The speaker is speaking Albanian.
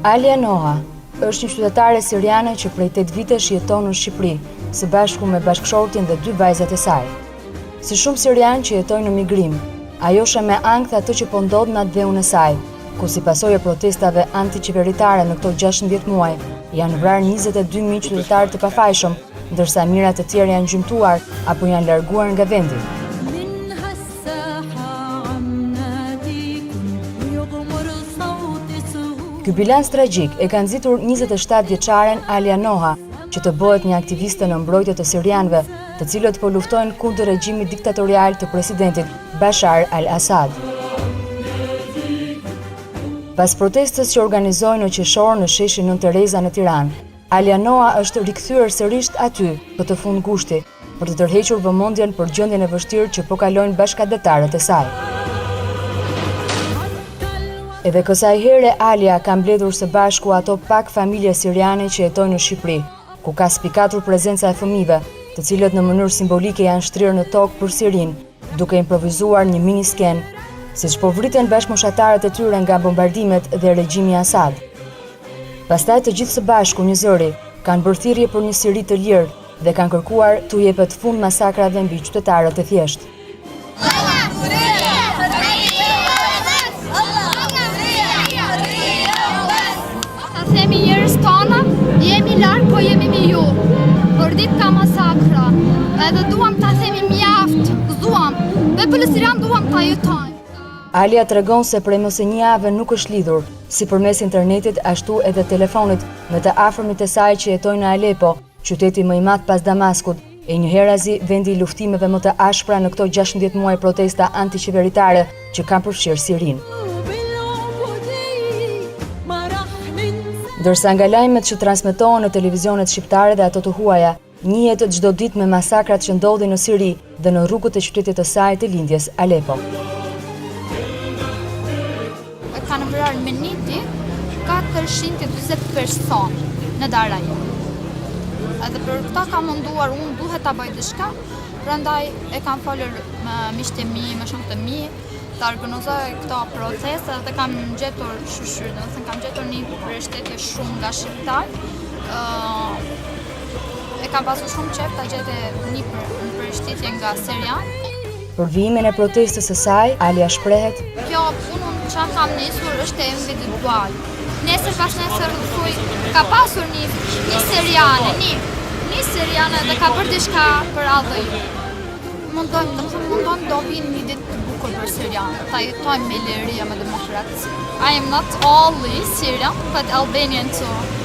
Alia Noha është një qytetare siriane që prej 8 vitesh jeton në Shqipëri, së bashku me bashkëshortin dhe 2 vajzat e saj. Si shumë sirianë që jetojnë në migrim, ajo sheh me ankth atë që po ndodh në atë dheun e saj, ku si pasojë protestave antiqeveritare në këto 16 muaj, janë vrarë 22.000 qytetarë të pafajshëm, ndërsa mijëra të tjerë janë gjymtuar apo janë larguar nga vendi. Ky bilans tragjik e ka nxitur 27 vjeçaren Alia Noha, që të bëhet një aktiviste në mbrojtje të sirianëve, të cilët po luftojnë kundër regjimit diktatorial të presidentit Bashar al-Assad. Pas protestës që organizojnë në qershor në sheshin Nën Tereza në Tiranë, Alia Noha është rikthyer sërish aty këtë fund gushti për të tërhequr vëmendjen për gjendjen e vështirë që po kalojnë bashkëdhetarët e saj. Edhe kësaj here Alia ka mbledhur së bashku ato pak familje siriane që jetojnë në Shqipëri, ku ka spikatur prezenca e fëmijëve, të cilët në mënyrë simbolike janë shtrirë në tokë për Sirinë, duke improvizuar një mini sken, siç po vriten bashkëmoshatarët e tyre nga bombardimet dhe regjimi Assad. Pastaj të gjithë së bashku një zëri kanë bërë thirrje për një Siri të lirë dhe kanë kërkuar t'u jepet fund masakrave mbi qytetarët e thjeshtë. Themi njerëz tona, jemi larg, po jemi me ju. Por ditë ka masakra, edhe duam ta themi mjaft, duam, dhe për Sirian duam ta jetojmë. Alia tregon se prej mos e një jave nuk është lidhur, si përmes internetit ashtu edhe telefonit, me të afërmit e saj që jetojnë në Alepo, qyteti më i madh pas Damaskut, e njëherazi vendi i luftimeve më të ashpra në këto 16 muaj protesta antiqeveritare që kanë përfshirë Sirinë. Ndërsa nga lajmet që transmetohen në televizionet shqiptare dhe ato të huaja, njihet çdo ditë me masakrat që ndodhin në Siri dhe në rrugët e qytetit të saj të lindjes Alepo. Kanë vrarë me niti 420 person në Daraja. Edhe për këta ka munduar, unë duhet ta bëj diçka, prandaj e kam folur me miqtë e mi, me shokët e mi, të organizoj këto proteste dhe kam gjetur shëshyrë, domethënë kam gjetur një mbështetje shumë nga shqiptar. E kam pasur shumë qejf ta gjete një mbështetje nga serian. Për vijimin e protestës së saj, Alia shprehet: Kjo punën që kam nisur është e individual. Nesër pas nesër thuj, ka pasur një seriane dhe ka bërë diçka për radhë. Mundojmë do vinë një ditë të bukur për Sirianë, ta jetojmë me liri me demokraci. I am not only Syrian, but Albanian too.